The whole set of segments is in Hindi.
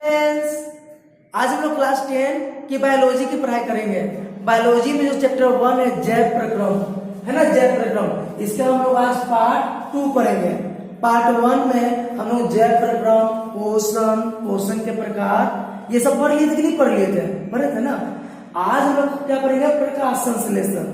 फ्रेंड्स, आज हम लोग क्लास 10 की बायोलॉजी की पढ़ाई करेंगे। बायोलॉजी में जो चैप्टर 1 है जैव प्रक्रम, है ना, जैव प्रक्रम, इसका हम लोग आज पार्ट 2 पढ़ेंगे। पार्ट 1 में हम लोग जैव प्रक्रम, पोषण, पोषण के प्रकार, ये सब पढ़ लिए थे कि नहीं पढ़ लिए थे? पढ़े थे ना। आज हम लोग क्या पढ़ेंगे? प्रकाश संश्लेषण,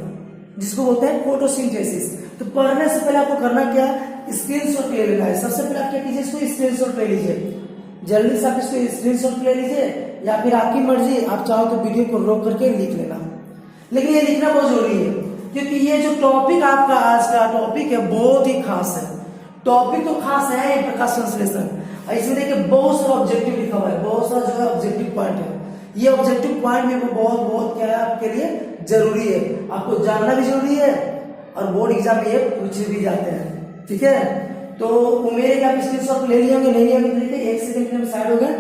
जिसको बोलते हैं फोटोसिंथेसिस। तो पढ़ने से पहले आपको करना क्या? स्क्रीनशॉट ले लेना है। सबसे पहले आप क्या कीजिए, इसको स्क्रीनशॉट ले लीजिए। जल्दी से आप इसको स्क्रीनशॉट ले लीजिए, या फिर आपकी मर्जी, आप चाहो तो वीडियो को रोक करके लिख लेना। लेकिन ये लिखना बहुत जरूरी है, क्योंकि ये जो टॉपिक आपका आज का टॉपिक है बहुत ही खास है। टॉपिक तो खास है, प्रकाश संश्लेषण। इसमें देखिए बहुत सारा ऑब्जेक्टिव लिखा हुआ है, बहुत सारा जो है ऑब्जेक्टिव पॉइंट है। ये ऑब्जेक्टिव पॉइंट में वो बहुत क्या है आपके लिए जरूरी है, आपको जानना भी जरूरी है, और बोर्ड एग्जाम में ये पूछे भी जाते हैं। ठीक है, तो उम्मीद है कि आप स्क्रीनशॉट ले लिए होंगे। नहीं लिए होंगे तो एक सेकंड के लिए साइड हो गए,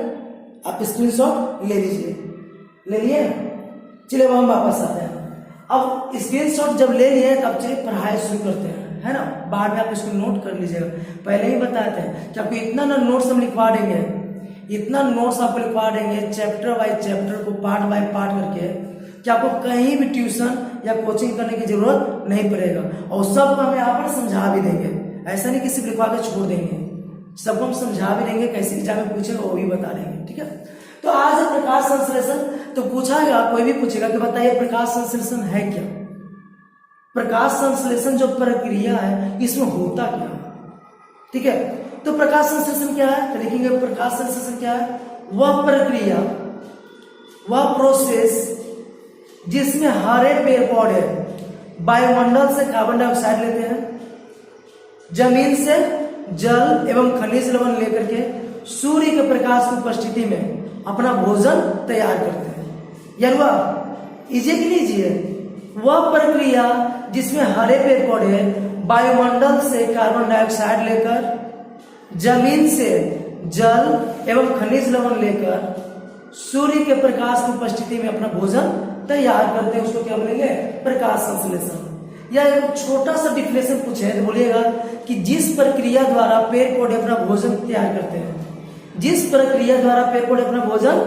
आप स्क्रीनशॉट ले लीजिए। ले लिए? चलिए हम वापस आते हैं। अब स्क्रीनशॉट जब ले लिए तो अब चलिए पढ़ाई शुरू करते हैं, है ना। बाद में आप इसको नोट कर लीजिएगा। पहले ही बताते हैं कि आपको इतना ना नोट्स हम लिखवा देंगे, इतना नोट्स आपको लिखवा देंगे चैप्टर बाय चैप्टर को, पार्ट बाय पार्ट करके, कि आपको कहीं भी ट्यूशन या कोचिंग करने की जरूरत नहीं पड़ेगा। और सबको हम यहाँ पर समझा भी देंगे। ऐसा नहीं कि सिर्फ लिखवा के छोड़ देंगे, सबको हम समझा भी देंगे। कैसे एग्जाम में पूछेगा वो भी बता देंगे। ठीक है, तो आज है प्रकाश संश्लेषण। तो पूछाएगा, कोई भी पूछेगा कि बताइए प्रकाश संश्लेषण है क्या? प्रकाश संश्लेषण जो प्रक्रिया है इसमें होता क्या है? ठीक है, तो प्रकाश संश्लेषण क्या है? तो लिखेंगे प्रकाश संश्लेषण क्या है? वह प्रक्रिया, वह प्रोसेस जिसमें हरे पेड़ पौधे वायुमंडल से कार्बन डाइऑक्साइड लेते हैं, जमीन से जल एवं खनिज लवण लेकर के सूर्य के प्रकाश की उपस्थिति में अपना भोजन तैयार करते हैं। यार वह इजी की लीजिए, वह प्रक्रिया जिसमें हरे पेड़ पौधे वायुमंडल से कार्बन डाइऑक्साइड लेकर, जमीन से जल एवं खनिज लवण लेकर सूर्य के प्रकाश की उपस्थिति में अपना भोजन तैयार करते हैं, उसको क्या बोलेंगे? प्रकाश संश्लेषण। या एक छोटा सा डिफिनेशन पूछे तो बोलिएगा कि जिस प्रक्रिया द्वारा पेड़ पौधे अपना भोजन तैयार करते हैं, जिस प्रक्रिया द्वारा पेड़ पौधे अपना भोजन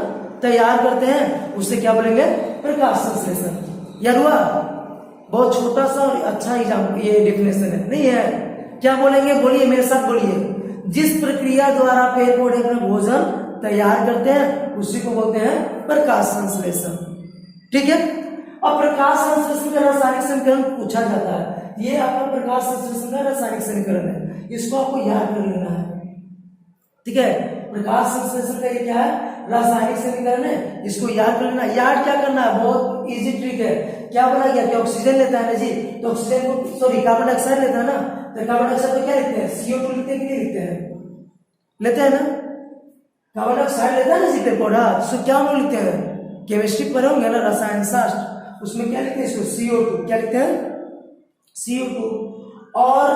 तैयार करते हैं उसे क्या बोलेंगे? प्रकाश संश्लेषण। यार हुआ बहुत छोटा सा और अच्छा एग्जाम ये डिफिनेशन है, नहीं है? क्या बोलेंगे? बोलिए मेरे साथ, बोलिए। जिस प्रक्रिया द्वारा पेड़ पौधे अपना भोजन तैयार करते हैं उसी को बोलते हैं प्रकाश संश्लेषण। ठीक है, और प्रकाश संश्लेषण का रासायनिक समीकरण पूछा जाता है। ये आपका प्रकाश संश्लेषण का रासायनिक समीकरण है, इसको आपको याद कर लेना है। ठीक है, प्रकाश संश्लेषण का ये क्या है? रासायनिक समीकरण है, इसको याद कर लेना। याद क्या करना है? बहुत इजी ट्रिक है। क्या बोला गया कि ऑक्सीजन लेता है ना जी, तो ऑक्सीजन को सॉरी कार्बन डाइऑक्साइड लेता है ना, तो कार्बन डाइऑक्साइड को क्या लिखते हैं? CO2 लिखते हैं कि नहीं लिखते हैं? लेते हैं ना, कार्बन डाइऑक्साइड लेता है ना जी पेड़ पौधा, तो क्या हम लिखते हैं? केमिस्ट्री पढ़े होंगे ना, रसायन शास्त्र, उसमें क्या लिखते हैं? इसको CO2 क्या लिखते हैं? CO2। और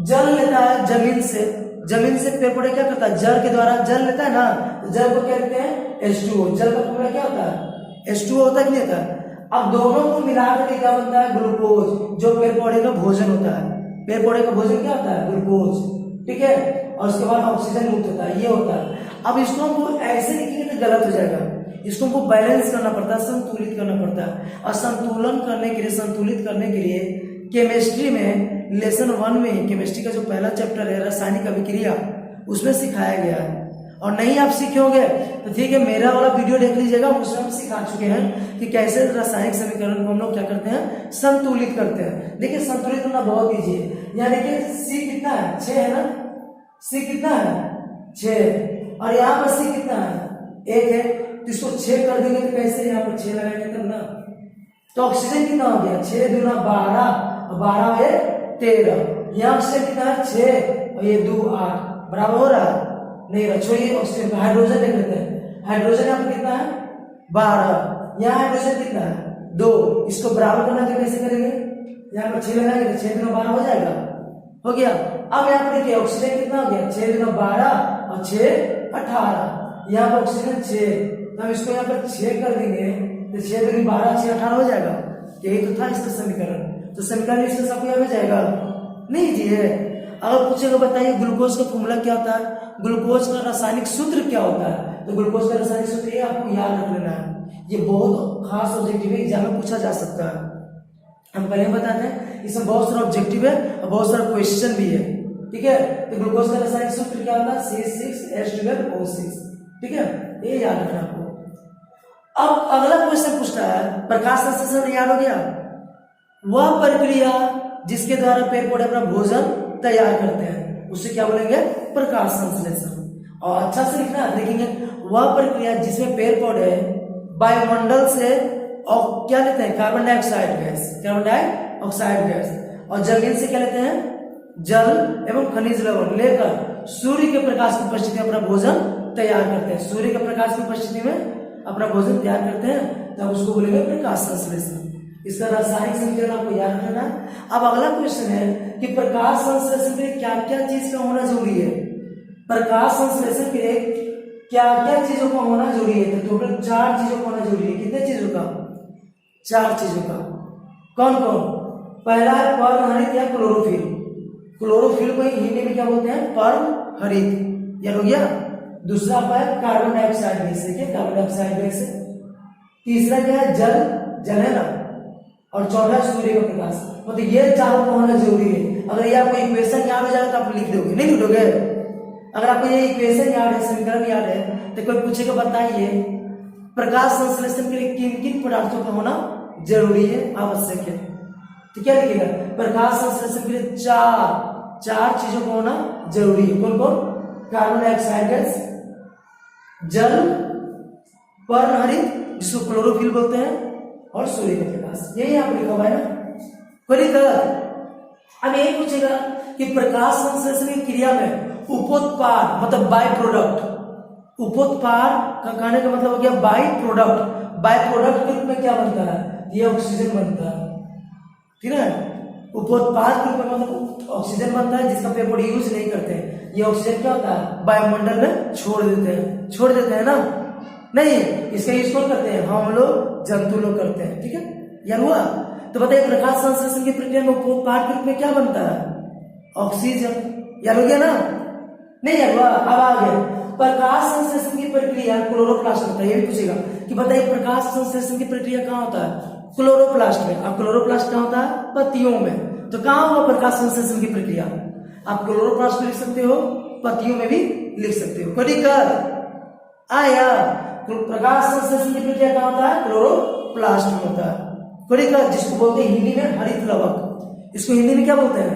जल लेता है जमीन से, जमीन से पेड़ पौधे क्या करता है? जल के द्वारा जल लेता है ना, तो जल को क्या लिखते हैं? H2O। जल का फॉर्मूला क्या होता है? H2O होता है कि नहीं होता है? अब दोनों को मिलाकर के क्या बनता है? ग्लूकोज, जो पेड़ पौधे का भोजन होता है। पेड़ पौधे का भोजन क्या होता है? ग्लूकोज। ठीक है, और उसके बाद ऑक्सीजन मुक्त होता है, ये होता है। अब इसको हमको ऐसे लिखेंगे तो गलत हो जाएगा, इसको हमको बैलेंस करना पड़ता है, संतुलित करना पड़ता है। और संतुलन करने के लिए, संतुलित करने के लिए केमिस्ट्री में लेसन 1 में केमिस्ट्री का जो पहला चैप्टर है रासायनिक अभिक्रिया, उसमें सिखाया गया है। और नहीं आप सीखे होंगे तो ठीक है, मेरा वाला वीडियो देख लीजिएगा, उसमें हम सिखा चुके हैं कि कैसे रासायनिक समीकरण को हम लोग क्या करते हैं? संतुलित करते हैं। देखिए संतुलित करना बहुत ईजी है। यहाँ देखिए C कितना है? 6 है ना। C कितना है? 6। और यहाँ पर C कितना है? 1 है। तो इसको 6 कर देंगे तो कैसे? यहाँ पर 6 लगाएंगे तब ना। तो ऑक्सीजन कितना हो गया? 6 दूना 12, 12 है 13। यहाँ ऑक्सीजन कितना है? 6 और ये 2 8, बराबर हो रहा है? नहीं रहा, छोड़िए ऑक्सीजन को। हाइड्रोजन देख लेते हैं। हाइड्रोजन यहाँ पर कितना है? 12। यहाँ हाइड्रोजन कितना है? 2। इसको बराबर करना तो कैसे करेंगे? यहाँ पर 6 लगाएंगे तो 6 दूना 12 हो जाएगा, हो गया। अब यहाँ पर देखिए ऑक्सीजन कितना हो गया? 6 दूना 12 और 6 18। यहाँ पर ऑक्सीजन 6, तो हम इसको यहाँ पर 6 कर देंगे तो 6 दूनी 12, 6 18 हो जाएगा। यही तो था इसका समीकरण। तो समीकरण इसका सबको याद हो जाएगा? नहीं जी है। अगर पूछेगा बताइए ग्लूकोज का फॉर्मूला क्या होता है? ग्लूकोज का रासायनिक सूत्र क्या होता है? तो ग्लूकोज का रासायनिक सूत्र ये आपको याद रख लेना है, ये बहुत खास ऑब्जेक्टिव है, एग्जाम में पूछा जा सकता है। हम पहले बताते हैं इसमें बहुत सारा ऑब्जेक्टिव है और बहुत सारा क्वेश्चन भी है, ठीक है। तो ग्लूकोज का रासायनिक सूत्र क्या होता है, C6H12O6, ठीक है, ये याद रखना आपको। अब अगला क्वेश्चन पूछता है प्रकाश संश्लेषण, याद हो गया, वह प्रक्रिया जिसके द्वारा पेड़ पौधे अपना भोजन तैयार करते हैं उसे क्या बोलेंगे, प्रकाश संश्लेषण। और अच्छा से लिखना, देखेंगे वह प्रक्रिया जिसमें पेड़ पौधे वायुमंडल से और क्या लेते हैं, carbon dioxide gas, carbon dioxide gas, और जमीन से क्या लेते हैं, जल एवं खनिज लवण लेकर सूर्य के प्रकाश की उपस्थिति में अपना भोजन तैयार करते हैं। सूर्य के प्रकाश की उपस्थिति में अपना भोजन तैयार करते हैं, तब उसको बोलेंगे प्रकाश संश्लेषण। इसका रासायनिक समीकरण आपको याद रखना। अब अगला क्वेश्चन है कि प्रकाश संश्लेषण के लिए क्या क्या चीज का होना जरूरी है, प्रकाश संश्लेषण के लिए क्या क्या चीजों का होना जरूरी है, तो टोटल 4 चीजों का होना जरूरी है। कितने चीजों का, 4 चीजों का। कौन कौन, पहला है पर्णहरित या क्लोरोफिल, क्लोरोफिल को हिंदी में क्या बोलते हैं, पर्णहरित, याद हो गया। दूसरा है कार्बन डाइऑक्साइड गैस, क्या कार्बन डाइऑक्साइड गैस। तीसरा क्या है, जल है ना, और चौथा सूर्य का प्रकाश। मतलब ये 4 का होना जरूरी है। अगर ये आपको इक्वेशन याद हो जाएगा तो आप लिख दोगे, नहीं लिखोगे। अगर आपको ये इक्वेशन याद है, समीकरण याद है, तो कोई पूछेगा बताइए प्रकाश संश्लेषण के लिए किन किन पदार्थों का होना जरूरी है, आवश्यक है, तो क्या लिखेगा, प्रकाश संश्लेषण के लिए 4 चीजों का होना जरूरी है। कौन कौन, कार्बन डाइऑक्साइड गैस, जल, पर्णहरित जिसको क्लोरोफिल बोलते हैं, और सूर्य का प्रकाश। यही आप लिखा हुआ है ना, कोई गलत। अब यही पूछेगा कि प्रकाश संश्लेषण की क्रिया में उपोत्पाद मतलब बाय प्रोडक्ट, उपोत्पाद का कहने का मतलब हो गया बाय प्रोडक्ट, बाय प्रोडक्ट के रूप में क्या बनता है, ये ऑक्सीजन बनता है, ठीक है। उपोत्पाद के रूप में मतलब ऑक्सीजन बनता है जिसका पेड़ पौधे यूज नहीं करते हैं। ये ऑक्सीजन क्या होता है, वायुमंडल में छोड़ देते हैं ना, नहीं, इसका यूज कौन करते हैं, हम लोग जंतु लोग करते हैं, ठीक है, याद हुआ। तो बताइए प्रकाश संश्लेषण की प्रक्रिया में उपोत्पाद के रूप में क्या बनता है, ऑक्सीजन, याद हो गया ना, नहीं याद हुआ। अब आगे प्रकाश संश्लेषण की प्रक्रिया क्लोरोप्लास्ट होता है, ये भी पूछेगा कि बताइए प्रकाश संश्लेषण की प्रक्रिया कहाँ होता है, क्लोरोप्लास्ट में। अब क्लोरोप्लास्ट कहाँ होता है, पत्तियों में। तो कहाँ होगा प्रकाश संश्लेषण की प्रक्रिया, आप क्लोरोप्लास्ट में लिख सकते हो, पत्तियों में भी लिख सकते हो, कोई दिक्कत आया। प्रकाश संश्लेषण की प्रक्रिया कहाँ होता है, क्लोरोप्लास्ट में होता है, कोई दिक्कत, जिसको बोलते हैं हिंदी में हरित लवक, इसको हिंदी में क्या बोलते हैं,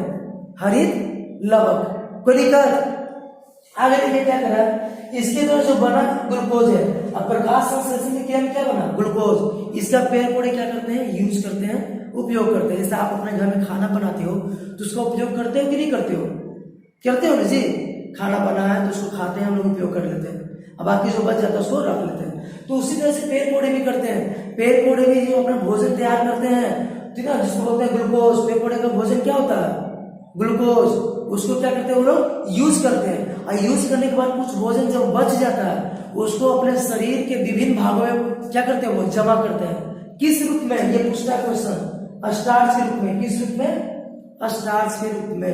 हरित लवक, कोई दिक्कत। आगे देखिए क्या करा, इसके द्वारा जो बना ग्लूकोज है। अब प्रकाश संश्लेषण की क्रिया में क्या बना, ग्लूकोज, इसका पेड़ पौधे क्या करते हैं, यूज करते हैं, उपयोग करते हैं। जैसे आप अपने घर में खाना बनाते हो तो उसका उपयोग करते हो कि नहीं करते हो, करते हो ना जी, खाना बना है तो उसको खाते हैं हम लोग, उपयोग कर लेते हैं, अब बाकी जो बच जाता है उसको रख लेते हैं। तो उसी तरह से पेड़ पौधे भी करते हैं, पेड़ पौधे भी जो अपना भोजन तैयार करते हैं, ठीक है, जिसको बोलते हैं ग्लूकोज। पेड़ पौधे का भोजन क्या होता है, ग्लूकोज, उसको क्या करते हैं वो लोग यूज करते हैं। और यूज करने के बाद कुछ भोजन जब बच जाता है उसको अपने शरीर के विभिन्न भागों में क्या करते हैं, वो जमा करते हैं। किस रूप में, ये पूछता है क्वेश्चन, स्टार्च के रूप में। किस रूप में, स्टार्च के रूप में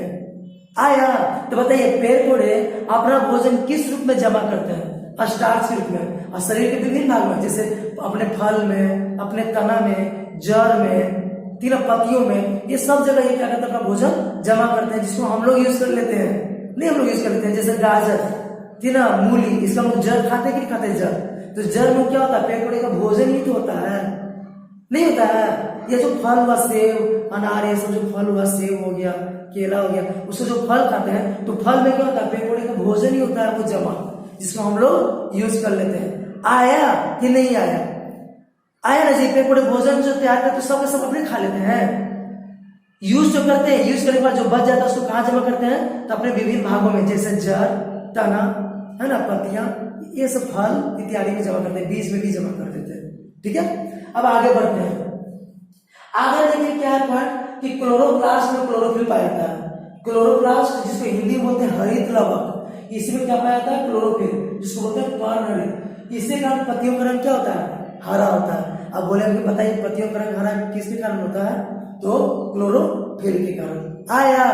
आया। तो बताइए पेड़ पौधे अपना भोजन किस रूप में जमा करते हैं, स्टार्च के रूप में, और शरीर के विभिन्न भाग में, जैसे अपने फल में, अपने तना में, जड़ में, तीनों पत्तियों में, ये सब जगह ये क्या करते हैं, अपना भोजन जमा करते हैं, जिसको हम लोग यूज कर लेते हैं, नहीं हम लोग यूज कर लेते हैं। जैसे गाजर, तीना, मूली, इसका हम लोग जड़ खाते कि नहीं खाते, जड़, तो जड़ में क्या होता है, पेड़ पौधे का भोजन ही तो होता है, नहीं होता है। ये जो फल हुआ, सेब, अनार, ये सब जो फल हुआ, सेब हो गया, केला हो गया, उसको जो फल खाते हैं तो फल में क्या होता है, पेड़ पौधे का भोजन ही होता है वो जमा, जिसको हम लोग यूज कर लेते हैं। आया कि नहीं आया, आया ना जी। पेड़ पौधे भोजन जो तैयार करते सब के सब अपने खा लेते हैं, यूज जो करते हैं, यूज करने के बाद जो बच जाता है उसको कहाँ जमा करते हैं, तो अपने विभिन्न भागों में, जैसे जड़, तना, है ना, पत्तियां, ये सब फल इत्यादि में जमा करते हैं, बीज में भी जमा कर देते हैं, ठीक है। अब आगे बढ़ते हैं, आगे देखिए क्या है पॉइंट कि क्लोरोप्लास्ट में क्लोरोफिल पाया जाता है। क्लोरोप्लास्ट जिसको हिंदी में बोलते हैं हरित लवक, इसमें क्या पाया जाता है, क्लोरोफिल, जिसको बोलते हैं पर्णहरित। इसके कारण पत्तियों का रंग क्या होता है, हरा होता है। अब बोले बताइए पत्तियों का रंग हरा किसके कारण होता है, तो क्लोरोफिल के कारण। आया,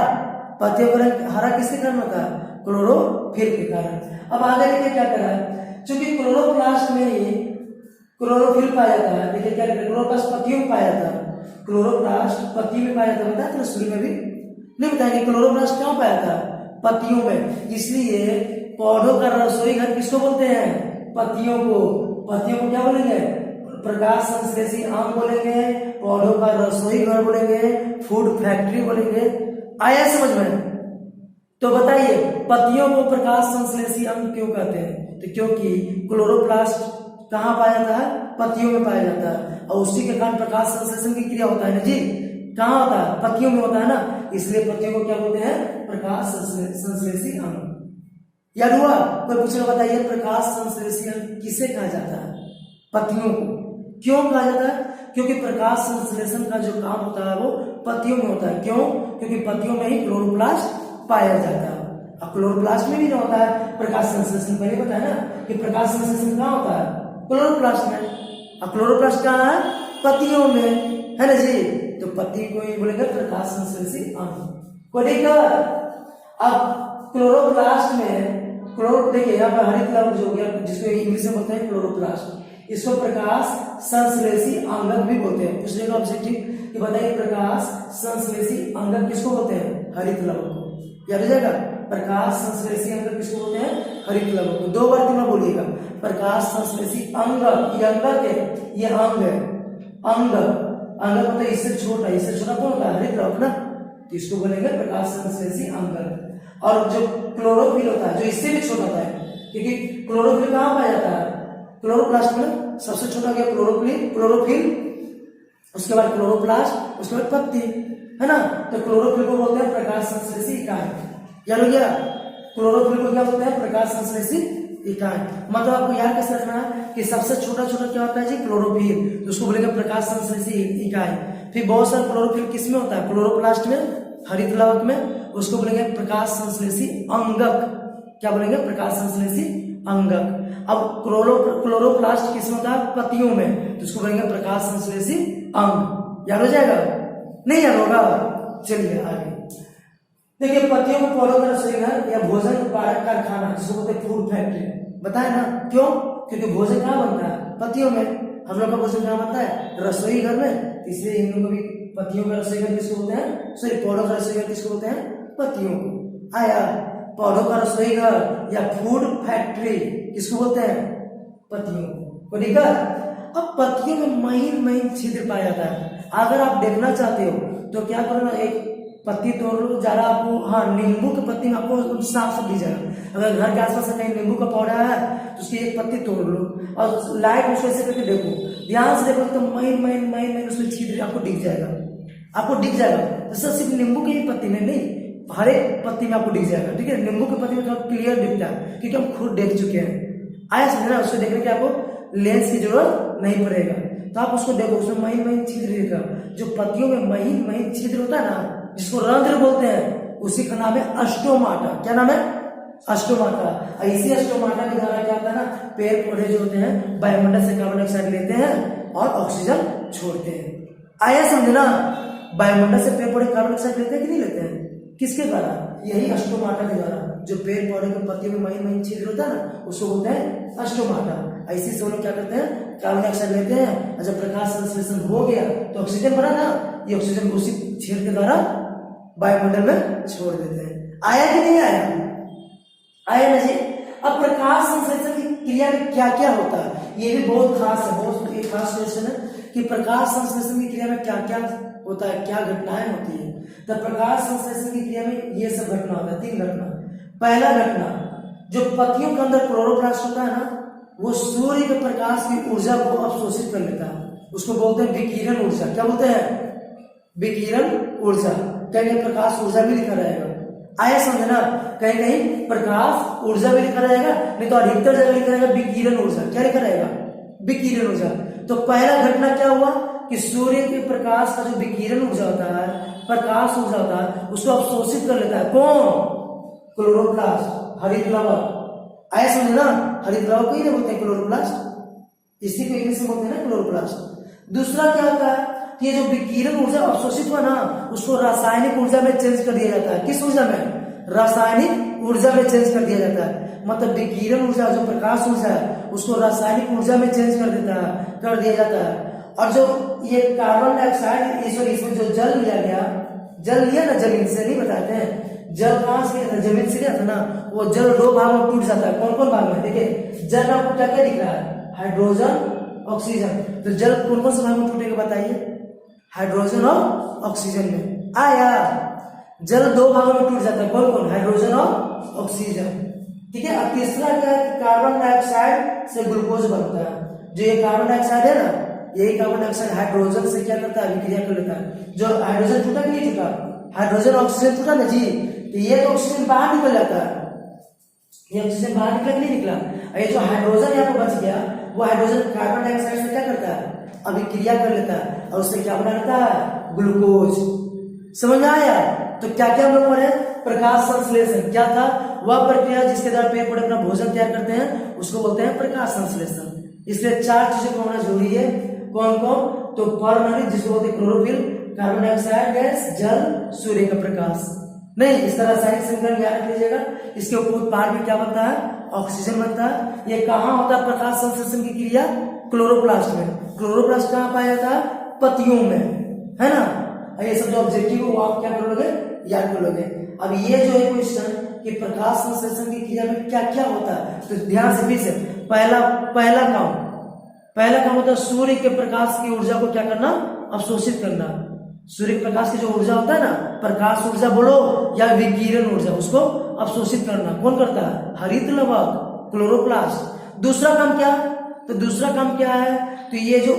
पत्तियों का रंग हरा किसके कारण होता है, क्लोरोफिल के कारण। अब आगे देखिए क्या करा है चूंकि क्लोरोप्लास्ट में ही क्लोरोफिल पाया जाता है। देखिए क्या लिखा है, क्लोरोप्लास्ट पत्तियों में पाया जाता है, क्लोरोप्लास्ट पत्ती में पाया जाता है, बताया था शुरू में भी नहीं बताएंगे। क्लोरोप्लास्ट कहाँ पाया था, पत्तियों में, इसलिए पौधों का रसोई घर किसको बोलते हैं, पत्तियों को। पत्तियों को क्या बोलेंगे, प्रकाश संश्लेषी अंग बोलेंगे, पौधों का रसोई घर बोलेंगे, फूड फैक्ट्री बोलेंगे। आया समझ में? तो बताइए पत्तियों को प्रकाश संश्लेषी अंग क्यों कहते हैं, तो क्योंकि क्लोरोप्लास्ट कहाँ पाया जाता है, पत्तियों में पाया जाता है, और उसी के कारण प्रकाश संश्लेषण की क्रिया होता है ना जी, कहाँ होता है, पत्तियों में होता है ना, इसलिए पत्तियों को क्या बोलते हैं, प्रकाश संश्लेषी अंग। याद हुआ? कोई पूछेगा बताइए प्रकाश संश्लेषी अंग किसे कहा जाता है, पत्तियों को। क्यों कहा जाता है, क्योंकि प्रकाश संश्लेषण का जो काम होता है वो पत्तियों में होता है। क्यों? क्योंकि पत्तियों में ही क्लोरोप्लास्ट पाया जाता है, अब क्लोरोप्लास्ट में भी ना होता है प्रकाश संश्लेषण। पहले बताया ना कि प्रकाश संश्लेषण कहाँ होता है, क्लोरोप्लास्ट में, अब क्लोरोप्लास्ट कहाँ है, पत्तियों में, है ना जी, तो पत्ती को ही बोलेंगे प्रकाश संश्लेषी अंग। को देखकर अब क्लोरोप्लास्ट में देखिए यहाँ पर हरित लवण जो हो गया, जिसको इंग्लिश में बोलते हैं क्लोरोप्लास्ट, इसको प्रकाश संश्लेषी अंगक भी बोलते हैं। पूछेगा ऑब्जेक्टिव कि बताइए प्रकाश संश्लेषी अंगक किसको बोलते हैं, हरित लवण को। याद हो जाएगा, प्रकाश संश्लेषी अंगक किसको बोलते हैं, हरित लवण को। 2 बार 3 बार बोलिएगा, प्रकाश संश्लेषी अंगक, ये अंगक है, ये अंग है, अंगक। अंगक मतलब इससे छोटा कौन होता है, हरित लवण ना, तो इसको बोलेंगे प्रकाश संश्लेषी अंगक। और जो क्लोरोफिल होता है, जो इससे भी छोटा होता है, क्योंकि क्लोरोफिल कहाँ पाया जाता है, क्लोरोप्लास्ट में सबसे छोटा गया क्लोरोफिल, उसके बाद क्लोरोप्लास्ट, उसके बाद पत्ती, है ना, तो क्लोरोफिल को बोलते हैं प्रकाश संश्लेषी इकाई। याद हो गया, क्लोरोफिल को क्या बोलते हैं, प्रकाश संश्लेषी इकाई। मतलब आपको याद कैसे रखना है कि सबसे छोटा क्या होता है जी, क्लोरोफिल, तो उसको बोलेंगे प्रकाश संश्लेषी इकाई। फिर बहुत सारा क्लोरोफिल किसमें होता है, क्लोरोप्लास्ट में, हरित लवक में, उसको बोलेंगे प्रकाश संश्लेषी अंगक। क्या बोलेंगे, प्रकाश संश्लेषी अंगक। अब क्लोरोप्लास्ट किसमें होता है, पत्तियों में, तो उसको बोलेंगे प्रकाश संश्लेषी अंग। याद हो जाएगा, नहीं याद होगा, चलिए आगे देखिए। पत्तियों को पौधों का रसोई घर या भोजन उत्पादक कारखाना, जिसको बोलते हैं फूड फैक्ट्री, बताया ना, क्यों, क्योंकि भोजन कहाँ बनता है, पत्तियों में। हम लोग का भोजन कहाँ बनता है, रसोई घर में, इसलिए इन लोगों को भी पत्तियों का रसोई घर किसको बोलते हैं, सॉरी पौधों का रसोई घर किसको बोलते हैं, पत्तियों को। आया, पौधों का रसोई घर या फूड फैक्ट्री किसको बोलते हैं, पत्तियों को। दिक्कत, अब पत्तियों में महीन छिद्र पाया जाता है। अगर आप देखना चाहते हो तो क्या करो ना, एक पत्ती तोड़ लो, जरा आपको, हाँ, नींबू की पत्ती में आपको साफ दिख जाएगा। अगर घर के आसपास कहीं नींबू का पौधा है तो उसकी एक पत्ती तोड़ लो और लाइट उसको ऐसे करके देखो, ध्यान से देखो, तो महीन उसमें छिद्र आपको दिख जाएगा, तो सिर्फ नींबू की ही पत्ती में नहीं, हर एक पत्ती में आपको दिख जाएगा। ठीक है, नींबू की पत्ती में थोड़ा क्लियर दिखता है क्योंकि हम खुद देख चुके हैं। आया समझना, उसको देखने के आपको लेंस की जरूरत नहीं पड़ेगा, तो आप उसको देखो, उसमें महीन छिद्र दिखेगा। जो पत्तियों में महीन छिद्र होता है ना, जिसको रंध्र बोलते हैं, उसी का नाम है अस्टोमाटा। क्या नाम है, अस्टोमाटा। इसी अस्टोमाटा के द्वारा क्या होता है ना, पेड़ पौधे जो होते हैं वायुमंडल से कार्बन डाइऑक्साइड लेते हैं और ऑक्सीजन छोड़ते हैं। आया समझना, वायुमंडल से पेड़ पौधे कार्बन डाइऑक्साइड लेते हैं कि नहीं लेते हैं, किसके द्वारा, यही अस्टोमाटा के द्वारा। जो पेड़ पौधे के पत्तियों में महीन छिद्र होता है ना, उसको बोलते हैं अस्टोमाटा। ऐसे से वो लोग क्या करते हैं, कार्बन डाइऑक्साइड लेते हैं, और जब प्रकाश संश्लेषण हो गया तो ऑक्सीजन बना ना, ये ऑक्सीजन को उसी छिद्र के द्वारा वायुमंडल में छोड़ देते हैं। आया कि नहीं आया, आया ना जी। अब प्रकाश संश्लेषण की क्रिया में क्या क्या होता है, ये भी बहुत खास है, बहुत एक खास क्वेश्चन है कि प्रकाश संश्लेषण की क्रिया में क्या क्या होता है, क्या घटनाएं होती है। तो प्रकाश संश्लेषण की क्रिया में ये सब घटना होता है, 3 घटना। पहला घटना, जो पत्तियों के अंदर क्लोरोप्लास्ट होता है ना, वो सूर्य के प्रकाश की ऊर्जा को अवशोषित कर लेता है, उसको बोलते हैं विकिरण ऊर्जा। क्या बोलते हैं, विकिरण ऊर्जा। कहीं प्रकाश ऊर्जा भी लिखा रहेगा, आया समझना, कहीं प्रकाश ऊर्जा भी लिखा रहेगा, नहीं तो अधिकतर जगह लिखा रहेगा विकिरण ऊर्जा। क्या लिखा रहेगा, विकिरण ऊर्जा। तो पहला घटना क्या हुआ कि सूर्य के प्रकाश का जो विकिरण ऊर्जा होता है, प्रकाश ऊर्जा होता है, उसको अवशोषित कर लेता है कौन, क्लोरोप्लास्ट, हरित लवक। आया समझना, हरित लवक को ही बोलते हैं क्लोरोप्लास्ट, इसी को इंग्लिश में बोलते हैं ना क्लोरोप्लास्ट। दूसरा क्या होता है, ये जो विकिरण ऊर्जा अवशोषित हुआ ना, उसको रासायनिक ऊर्जा में चेंज कर दिया जाता है। किस ऊर्जा में, रासायनिक ऊर्जा में चेंज कर दिया जाता है। मतलब विकिरण ऊर्जा जो प्रकाश ऊर्जा है उसको रासायनिक ऊर्जा में चेंज कर दिया जाता है। और जो ये कार्बन डाइऑक्साइड इसमें जो जल लिया ना, जमीन से नहीं बताते हैं, जल कहां से लिया था, जमीन से लिया था ना, वो जल दो भाग में टूट जाता है। कौन कौन भाग में? देखिए जल आपको क्या क्या दिख रहा है, हाइड्रोजन ऑक्सीजन। तो जल कौन कौन से भाग में टूटेगा बताइए? हाइड्रोजन और ऑक्सीजन में। आया जल दो भागों में टूट जाता है, कौन कौन? हाइड्रोजन और ऑक्सीजन। ठीक है। अब तीसरा क्या है? कार्बन डाइऑक्साइड से ग्लूकोज बनता है। जो ये कार्बन डाइऑक्साइड है ना, यही कार्बन डाइऑक्साइड हाइड्रोजन से क्या करता है? विक्रिया कर लेता है। जो हाइड्रोजन टूटा कि नहीं टूटा? हाइड्रोजन ऑक्सीजन टूटा ना जी, तो ये तो ऑक्सीजन बाहर निकल जाता है, ये ऑक्सीजन बाहर निकला कि नहीं निकला? ये जो हाइड्रोजन यहाँ पे बच गया, वो हाइड्रोजन कार्बन डाइऑक्साइड से क्या करता है? अभिक्रिया कर लेता है और उससे क्या बना लेता है? ग्लूकोज। समझ में आया? तो क्या क्या हम लोग पढ़े? प्रकाश संश्लेषण क्या था? वह प्रक्रिया जिसके द्वारा पेड़ पौधे अपना भोजन तैयार करते हैं उसको बोलते हैं प्रकाश संश्लेषण। इसलिए चार चीजें को होना जरूरी है। कौन कौन? तो परमाणु जिसको बोलते हैं क्लोरोफिल, कार्बन डाइऑक्साइड गैस, जल, सूर्य का प्रकाश। नहीं, इसका रासायनिक समीकरण याद रख लीजिएगा। इसके उत्पाद में क्या बनता है? ऑक्सीजन बनता है। ये कहाँ होता है प्रकाश संश्लेषण की क्रिया? क्लोरोप्लास्ट में। क्लोरोप्लास्ट कहाँ पाया जाता है? पत्तियों में, है ना। ये सब जो ऑब्जेक्टिव वो आप क्या करोगे? याद कर लोगे। अब ये जो है क्वेश्चन कि प्रकाश संश्लेषण की क्रिया में क्या क्या होता है, तो ध्यान से फिर से पहला काम होता है सूर्य के प्रकाश की ऊर्जा को क्या करना? अवशोषित करना। सूर्य के प्रकाश की जो ऊर्जा होता है ना, प्रकाश ऊर्जा बोलो या विकिरण ऊर्जा, उसको अवशोषित करना कौन करता है? हरित लवक, क्लोरोप्लास्ट। दूसरा काम क्या? तो दूसरा काम क्या है? तो ये जो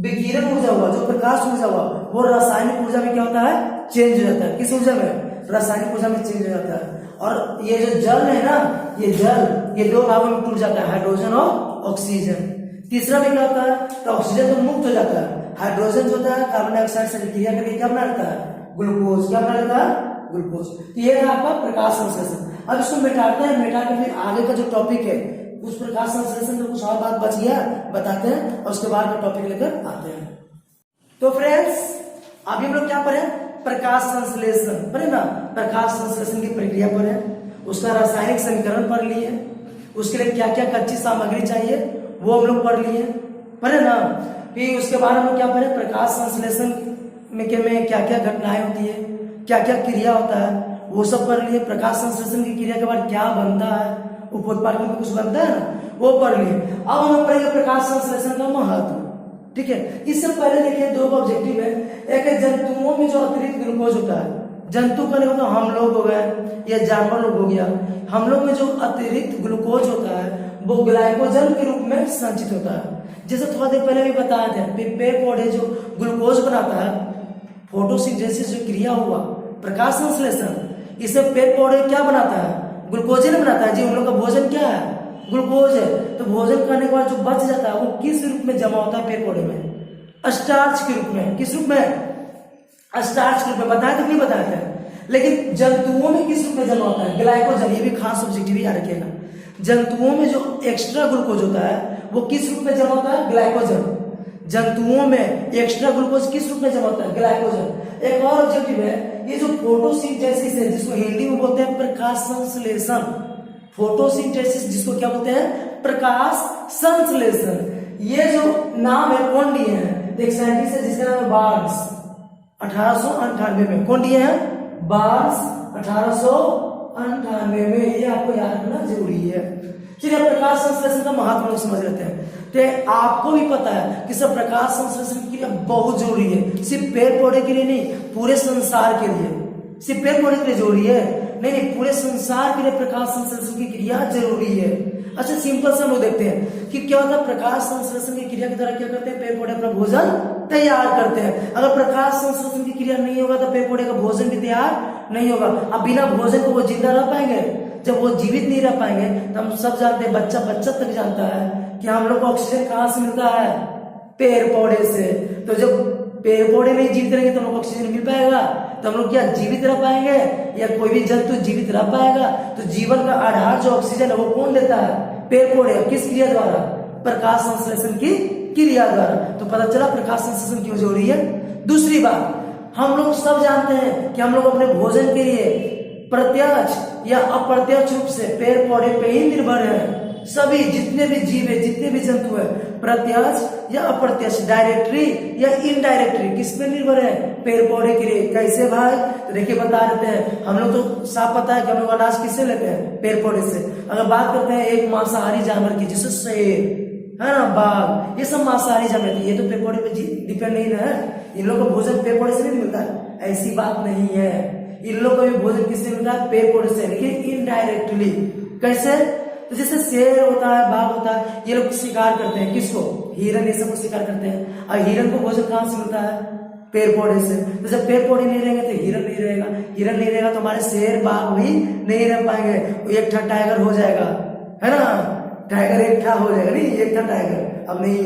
विकिरण ऊर्जा हुआ, जो प्रकाश ऊर्जा हुआ, वो रासायनिक ऊर्जा में क्या होता है? चेंज हो जाता है। किस ऊर्जा में? रासायनिक ऊर्जा में चेंज हो जाता है। और ये जो जल है ना, ये जल ये दो भागों में टूट जाता है, हाइड्रोजन और ऑक्सीजन। तीसरा में क्या होता है? तो ऑक्सीजन तो मुक्त हो जाता है, हाइड्रोजन जो होता है कार्बन डाइऑक्साइड से क्रिया करके क्या बना लेता है? ग्लूकोज। क्या बना लेता है? ग्लूकोज। तो ये था आपका प्रकाश संश्लेषण। अब इसको मिटाते हैं, मिटा के फिर आगे का जो टॉपिक है उस प्रकाश संश्लेषण में कुछ और बात बच गया बताते हैं और उसके बाद का टॉपिक लेकर आते हैं। तो फ्रेंड्स अभी हम लोग क्या पढ़े? प्रकाश संश्लेषण पढ़े ना, प्रकाश संश्लेषण की प्रक्रिया पढ़े, उसका रासायनिक समीकरण पढ़ लिए, उसके लिए क्या क्या कच्ची सामग्री चाहिए वो हम लोग पढ़ लिए, पढ़े ना। फिर उसके बाद हम लोग क्या पढ़े? प्रकाश संश्लेषण में क्या क्या घटनाएं होती है, क्या क्या क्रिया होता है, वो सब पढ़ लिए। प्रकाश संश्लेषण की क्रिया के बाद क्या बनता है, उपोत्पाद में कुछ बनता है ना, वो पढ़ लिए। अब हम लोग पढ़ेंगे प्रकाश संश्लेषण का महत्व। ठीक है। इससे पहले देखिए दो ऑब्जेक्टिव है। एक है जंतुओं में जो अतिरिक्त ग्लूकोज होता है, जंतु का नहीं होता, हम लोग हो गए या जानवर लोग हो गया, हम लोग में जो अतिरिक्त ग्लूकोज होता है वो ग्लाइकोजन के रूप में संचित होता है। जैसे थोड़ा देर पहले भी बताया था, पेड़ पौधे जो ग्लूकोज बनाता है, फोटोसिंथेसिस जो क्रिया हुआ, प्रकाश संश्लेषण, इसे पेड़ पौधे क्या बनाता है? ग्लूकोज ने बनाता है जी। उन लोग का भोजन क्या है? ग्लूकोज है। तो भोजन करने के बाद जो बच जाता है वो किस रूप में जमा होता है पेड़ पौधे में? स्टार्च के रूप में। किस रूप में? स्टार्च के रूप में। बताया तो नहीं बताया था। लेकिन जंतुओं में किस रूप में जमा होता है? ग्लाइकोजन। ये भी खास ऑब्जेक्टिव याद रखिएगा। जंतुओं में जो एक्स्ट्रा ग्लूकोज होता है वो किस रूप में जमा होता है? ग्लाइकोजन। जंतुओं में एक्स्ट्रा ग्लूकोज किस रूप में जमा होता है? ग्लाइकोजन। एक और ऑब्जेक्टिव है, ये जो फोटोसिंथेसिस है जिसको हिंदी में बोलते हैं प्रकाश संश्लेषण, फोटोसिंथेसिस जिसको क्या बोलते हैं? प्रकाश संश्लेषण। ये जो नाम है कौन दिए हैं? एक साइंटिस्ट है जिसका नाम है बार्न्स, 1898 में। कौन दिए हैं? बार्न्स, 1898 में। ये आपको याद रखना जरूरी है। चलिए प्रकाश संश्लेषण का महत्व लोग समझ लेते हैं। तो आपको भी पता है कि सब प्रकाश संश्लेषण के लिए बहुत जरूरी है, सिर्फ पेड़ पौधे के लिए नहीं, पूरे संसार के लिए। सिर्फ पेड़ पौधे के लिए जरूरी है नहीं, पूरे संसार के लिए प्रकाश संश्लेषण की क्रिया जरूरी है। अच्छा सिंपल सा हम लोग देखते हैं कि क्या होता है? प्रकाश संश्लेषण की क्रिया के द्वारा क्या करते हैं? पेड़ पौधे अपना भोजन तैयार करते हैं। अगर प्रकाश संश्लेषण की क्रिया नहीं होगा तो पेड़ पौधे का भोजन भी तैयार नहीं होगा। अब बिना भोजन को वो जिंदा रह पाएंगे? जब वो जीवित नहीं रह पाएंगे तो हम सब जानते हैं, बच्चा तक जानता है कि हम लोग को ऑक्सीजन कहाँ से मिलता है? पेड़ पौधे से। तो जब पेड़ पौधे नहीं जीवित रहेंगे तो हम लोग ऑक्सीजन मिल पाएगा, तो हम लोग क्या जीवित रह पाएंगे या कोई भी जंतु जीवित रह पाएगा? तो जीवन का आधार जो ऑक्सीजन है वो कौन देता है? पेड़ पौधे। किस क्रिया द्वारा? प्रकाश संश्लेषण की क्रिया द्वारा। तो पता चला प्रकाश संश्लेषण क्यों जरूरी है। दूसरी बात, हम लोग सब जानते हैं कि हम लोग अपने भोजन के लिए प्रत्यक्ष या अप्रत्यक्ष रूप से पेड़ पौधे पे ही निर्भर है। सभी जितने भी जीव है, जितने भी जंतु है, प्रत्यक्ष या अप्रत्यक्ष, डायरेक्टली या इनडायरेक्टली किस पे निर्भर है? पेड़ पौधे के लिए। कैसे भाई? तो देखिए बता देते हैं। हम लोग तो साफ पता है कि हम लोग अनाज किससे लेते हैं? पेड़ पौधे से। अगर बात करते हैं एक मांसाहारी जानवर की, जैसे शेर है ना, बाघ, ये सब मांसाहारी जानवर है, ये तो पेड़ पौधे पे डिपेंड नहीं है। इन लोगों को भोजन पेड़ पौधे से नहीं मिलता है, ऐसी बात नहीं है। इन लोगों को भी भोजन किससे मिलता है? पेड़ पौधे से, लेकिन इनडायरेक्टली। कैसे? तो जैसे शेर होता है, बाघ होता है, ये लोग शिकार करते हैं, किसको? हिरन, ये सब को शिकार करते हैं। और हिरन को भोजन कहाँ से मिलता है? पेड़ पौधे से। तो जब पेड़ पौधे नहीं रहेंगे तो हिरन नहीं रहेगा, हिरन नहीं रहेगा तो हमारे शेर बाघ भी नहीं रह पाएंगे। एक ठा टाइगर हो जाएगा, है ना, टाइगर एक ठा हो जाएगा, नहीं एक ठा टाइगर अब नहीं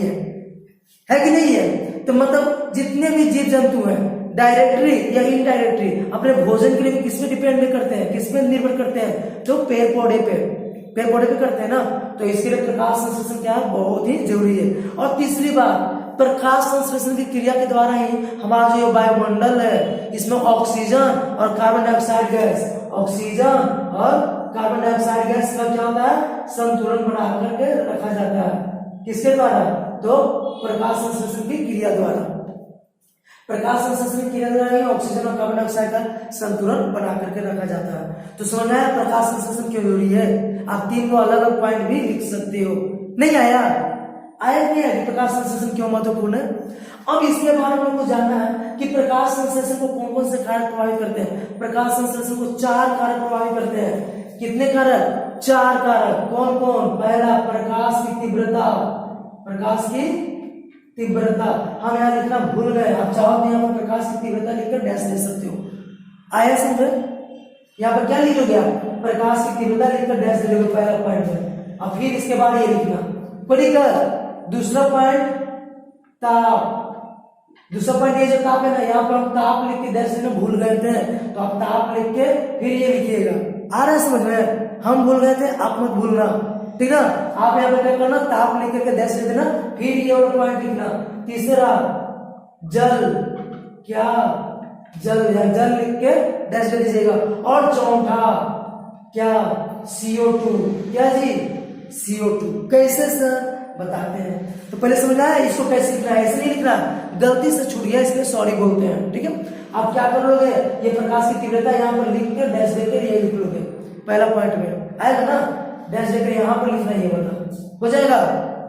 है कि नहीं है? तो मतलब जितने भी जीव जंतु हैं, डायरेक्टली या इनडायरेक्टली अपने भोजन के लिए भी किस पे डिपेंड करते हैं, किस पे निर्भर करते हैं? तो पेड़ पौधे पे, पेड़ पौधे पे करते हैं ना। तो इसके लिए प्रकाश संश्लेषण क्या है? बहुत ही जरूरी है। और तीसरी बात, प्रकाश संश्लेषण की क्रिया के द्वारा ही हमारा जो वायुमंडल है, इसमें ऑक्सीजन और कार्बन डाइऑक्साइड गैस, ऑक्सीजन और कार्बन डाइऑक्साइड गैस का क्या होता है? संतुलन बना करके रखा जाता है। किसके द्वारा? तो प्रकाश संश्लेषण की क्रिया द्वारा। प्रकाश संश्लेषण की क्रिया द्वारा ही ऑक्सीजन और कार्बन डाइऑक्साइड का संतुलन बना करके रखा जाता है। तो समझ में आया प्रकाश संश्लेषण क्यों जरूरी है? आप 3 अलग अलग पॉइंट भी लिख सकते हो। नहीं आया? आया नहीं है? प्रकाश संश्लेषण क्यों महत्वपूर्ण है? अब इसके बारे में हमको जानना है कि प्रकाश संश्लेषण को कौन कौन से कारक प्रभावित करते हैं। प्रकाश संश्लेषण को 4 कारक प्रभावित करते हैं। कितने कारक? 4 कारक। कौन कौन? पहला, प्रकाश की तीव्रता, प्रकाश की तीव्रता। हम यहाँ लिखना भूल गए, आप चाहो तो यहाँ पर प्रकाश की तीव्रता लिखकर डैश दे सकते हो। आया समझ? यहाँ पर क्या लिखोगे आप? प्रकाश की तीव्रता लिखकर डैश दे दोगे पहला पॉइंट में। अब फिर इसके बाद ये लिखना कोई कर। दूसरा पॉइंट, ताप। दूसरा पॉइंट ये जो ताप है ना, यहाँ पर हम ताप लिख के डैश देना भूल गए थे, तो आप ताप लिख के फिर ये लिखिएगा। आ रहा है समझ में? हम भूल गए थे, आप मत भूलना, ठीक ना। आप यहाँ पे क्या करना? ताप लिख करके डैश दे देना, फिर ये वाला पॉइंट लिखना। तीसरा, जल। क्या? जल, जल लिख के डैश दे दीजिएगा। और चौथा क्या? CO2। क्या जी? CO2। कैसे सर? बताते हैं। तो पहले समझना है इसको कैसे लिखना है। ऐसे नहीं लिखना, गलती से छूट गया इसलिए सॉरी बोलते हैं, ठीक है। आप क्या करोगे? ये प्रकाश की तीव्रता यहाँ पर लिख कर डैश देकर ये लिख लोगे पहला पॉइंट में, आएगा ना, डैश देकर यहाँ पर लिखना, ये वाला हो जाएगा।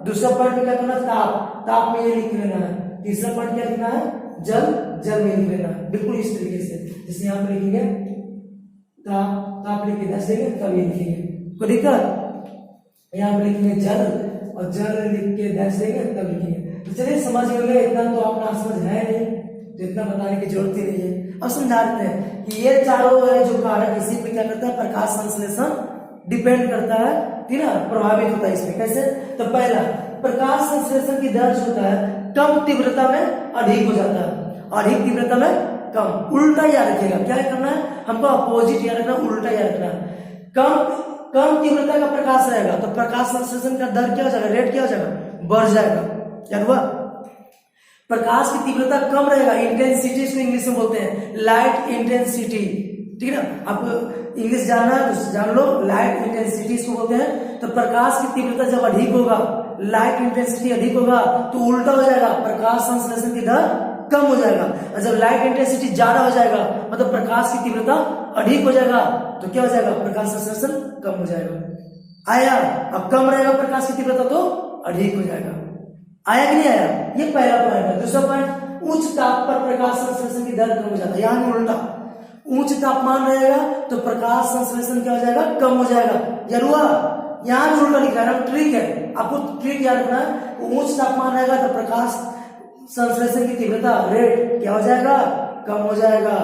दूसरा पॉइंट में क्या करना? ताप, ताप में ये लिख लेना है। तीसरा पॉइंट क्या लिखना है? जल, जल में लिख लेना है, बिल्कुल इस तरीके से। जैसे यहाँ पे लिखेंगे ताप, ताप लिख के डैश देंगे तब ये लिखेंगे, कोई दिक्कत? यहाँ पे लिखेंगे जल और जल लिख के डैश देंगे तब लिखेंगे। तो चलिए समझ गए, इतना तो अपना समझ है नहीं, तो इतना बताने की जरूरत ही नहीं है। अब समझाते हैं कि ये चारों है जो कारक, इसी पे क्या करता है? प्रकाश संश्लेषण डिपेंड करता है, ठीक है, प्रभावित होता है इसमें। कैसे? तो पहला, प्रकाश संश्लेषण की दर होता है कम तीव्रता में अधिक हो जाता है, अधिक तीव्रता में कम। उल्टा याद रखिएगा, क्या करना है हमको? अपोजिट याद रखना, उल्टा याद रखना। कम तीव्रता का प्रकाश रहेगा तो प्रकाश संश्लेषण का दर क्या हो जाएगा? रेट क्या हो जाएगा? बढ़ जाएगा। क्या हुआ? प्रकाश की तीव्रता कम रहेगा, इंटेंसिटी इसको इंग्लिश में बोलते हैं, लाइट इंटेंसिटी, ठीक है ना। आपको इंग्लिश जानना है तो जान लो, लाइट इंटेंसिटी इसको बोलते हैं। तो प्रकाश की तीव्रता जब अधिक होगा, लाइट इंटेंसिटी अधिक होगा, तो उल्टा हो जाएगा, प्रकाश संश्लेषण की दर कम हो जाएगा। और जब लाइट इंटेंसिटी ज्यादा हो जाएगा, मतलब प्रकाश की तीव्रता अधिक हो जाएगा, तो क्या हो जाएगा? प्रकाश संश्लेषण कम हो जाएगा। आया? अब कम रहेगा प्रकाश की तीव्रता तो अधिक हो जाएगा। आया कि नहीं आया? ये पहला पॉइंट है। दूसरा पॉइंट, उच्च ताप पर प्रकाश संश्लेषण की दर कम हो जाता है, यानी उल्टा। उच्च तापमान रहेगा तो प्रकाश संश्लेषण क्या हो जाएगा? कम हो जाएगा। यार हुआ? यहाँ भी उल्टा लिखा है, ट्रिक है, आपको ट्रिक याद रखना है। उच्च तापमान रहेगा तो प्रकाश संश्लेषण की तीव्रता, रेट क्या हो जाएगा? कम हो जाएगा।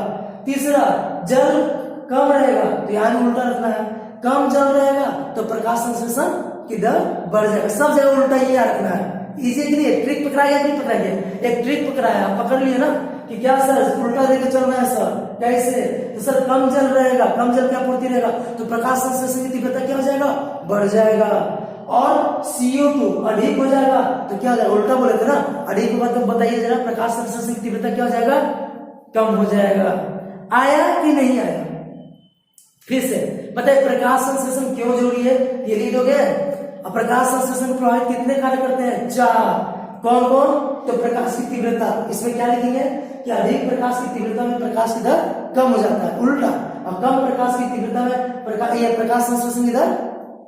तीसरा, जल कम रहेगा तो यहाँ उल्टा रखना है, कम जल रहेगा तो प्रकाश संश्लेषण की दर बढ़ जाएगा। सब जगह उल्टा ही याद रखना है। इजी के लिए ट्रिक पकड़ाया कि नहीं पकड़ाया? एक ट्रिक पकड़ाया, पकड़ लिए ना कि क्या सर उल्टा देकर चलना है सर, कैसे? तो सर कम जल रहेगा, कम जल की आपूर्ति रहेगा तो प्रकाश संश्लेषण की तीव्रता क्या हो जाएगा? बढ़ जाएगा। और CO2 अधिक हो जाएगा तो क्या हो जाएगा? उल्टा बोले थे ना, अधिक होगा तो बताइए जरा, प्रकाश संश्लेषण की तीव्रता क्या हो जाएगा? कम हो जाएगा। आया कि नहीं आया? फिर से बताइए प्रकाश संश्लेषण क्यों जरूरी है, ये लीड हो गया। अब प्रकाश संश्लेषण को प्रभावित कितने कार्य करते हैं, 4। कौन कौन, तो प्रकाश की तीव्रता, इसमें क्या लिखेंगे कि अधिक प्रकाश की तीव्रता में प्रकाश की दर कम हो जाता है, उल्टा, और कम प्रकाश की तीव्रता में प्रकाश संश्लेषण की दर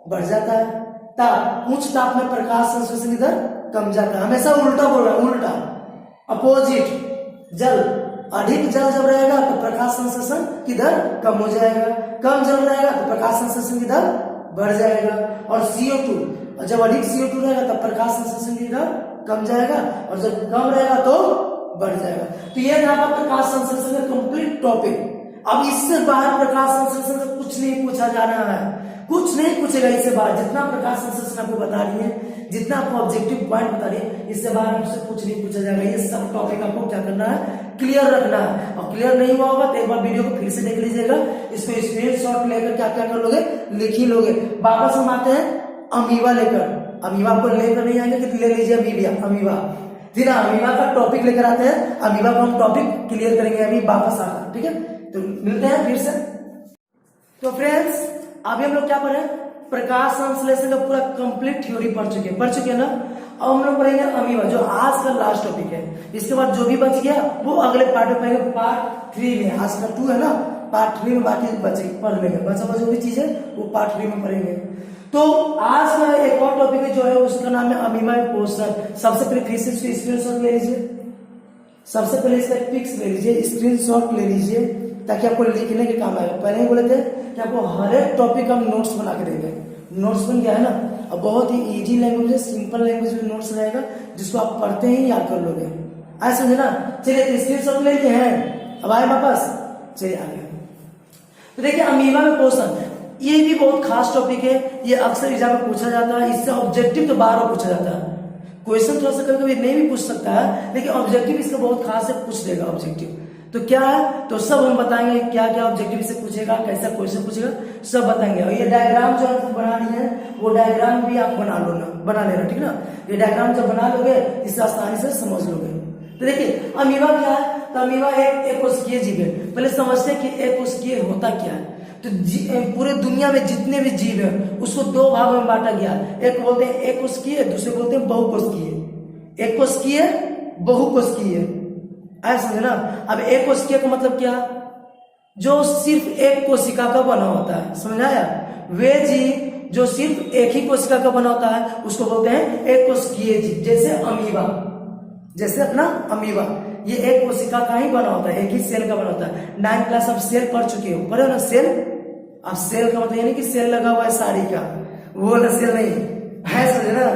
बढ़ जाता है। ताप, उच्च ताप में प्रकाश संश्लेषण की दर कम जाता है, हमेशा उल्टा बोल रहा है, उल्टा अपोजिट। जल, अधिक जल जब रहेगा तो प्रकाश संश्लेषण की दर कम हो जाएगा, कम जल रहेगा तो प्रकाश संश्लेषण की दर बढ़ जाएगा। और CO2, जब अधिक CO2 रहेगा तब प्रकाश संश्लेषण की दर कम जाएगा, और जब कम रहेगा तो बढ़ जाएगा। तो ये था आपका प्रकाश संश्लेषण का कंप्लीट टॉपिक। अब इससे बाहर प्रकाश संश्लेषण से कुछ नहीं पूछा जाना है, कुछ नहीं पूछेगा इससे बाहर। जितना प्रकाश संश्लेषण आपको बता रही है, जितना आपको ऑब्जेक्टिव पॉइंट बता रही है, इससे बाहर आपसे कुछ नहीं पूछा जाएगा। ये सब टॉपिक आपको क्या करना है, क्लियर रखना है। और क्लियर नहीं हुआ होगा तो एक बार वीडियो को फिर से देख लीजिएगा, इसको स्क्रीनशॉट लेकर क्या क्या कर लोगे, लिख ही लोगे। वापस हम आते हैं अमीबा लेकर। अमीबा को लेकर नहीं आएंगे कि ले लीजिए अमीबा, फिर अमीबा का टॉपिक लेकर आते हैं। अमीबा को हम टॉपिक क्लियर करेंगे अभी वापस आकर, ठीक है। तो मिलते हैं फिर से। तो फ्रेंड्स अभी हम लोग क्या पढ़े, प्रकाश संश्लेषण का पूरा कंप्लीट थ्योरी पढ़ चुके हैं ना। अब हम लोग पढ़ेंगे अमीबा, जो आज का लास्ट टॉपिक है। इसके बाद जो भी बच गया वो अगले पार्ट में पढ़ेंगे, पार्ट 3 में। आज का 2 है ना, पार्ट 3 में बाकी पढ़ लेंगे, बचा जो भी चीज है वो पार्ट 3 में पढ़ेंगे। तो आज का एक और टॉपिक है जो है उसका नाम है अमीबा पोस्टर। सबसे पहले फिर से इसको स्क्रीनशॉट ले लीजिए, सबसे पहले इसका पिक्स ले लीजिए, स्क्रीनशॉट ले लीजिए, ताकि आपको लिखने के काम आएगा। पहले ही बोले थे कि आपको हर एक टॉपिक हम नोट्स बना के देंगे। नोट्स बन गया है ना, अब बहुत ही इजी लैंग्वेज है, सिंपल लैंग्वेज में नोट्स रहेगा, जिसको आप पढ़ते ही याद कर लोगे। आए समझे ना। चलिए स्क्रीनशॉट ले लिए हैं, अब आए वापस, चलिए आगे। तो देखिए अमीबा में पोषण, ये भी बहुत खास टॉपिक है, ये अक्सर एग्जाम में पूछा जाता है। इससे ऑब्जेक्टिव तो बार बार पूछा जाता है, क्वेश्चन थोड़ा सा कभी कभी नहीं भी पूछ सकता है, लेकिन ऑब्जेक्टिव इसका बहुत खास है, पूछ देगा ऑब्जेक्टिव। तो क्या है, तो सब हम बताएंगे क्या क्या ऑब्जेक्टिव से पूछेगा, कैसा क्वेश्चन पूछेगा, सब बताएंगे। और ये डायग्राम जो आपको बनानी है वो डायग्राम भी आप बना लेना, ठीक ना। ये डायग्राम जब बना लोगे इसे आसानी से समझ लोगे। तो देखिए अमीबा क्या है, तो अमीबा एक कोशिकीय जीव है। पहले समझते हैं कि एक कोशिकीय होता क्या है। तो पूरे दुनिया में जितने भी जीव है उसको 2 भागों में बांटा गया। एक बोलते हैं एक कोशिकीय, दूसरे बोलते हैं बहुकोशिकीय। एक कोशिकीय, बहुकोशिकीय, ऐसा समझे ना। अब एक कोशिकीय का मतलब क्या, जो सिर्फ एक कोशिका का बना होता है, समझ आया। वे जीव जो सिर्फ एक ही कोशिका का बना होता है उसको बोलते हैं एक कोशिकीय जीव। जैसे अमीबा, जैसे अपना अमीबा, ये एक कोशिका का ही बना होता है, एक ही सेल का बना होता है। 9th क्लास आप सेल पढ़ चुके हो, पढ़े ना सेल। अब सेल का मतलब ये नहीं कि सेल लगा हुआ है साड़ी का, वो वाला सेल नहीं है, समझे ना।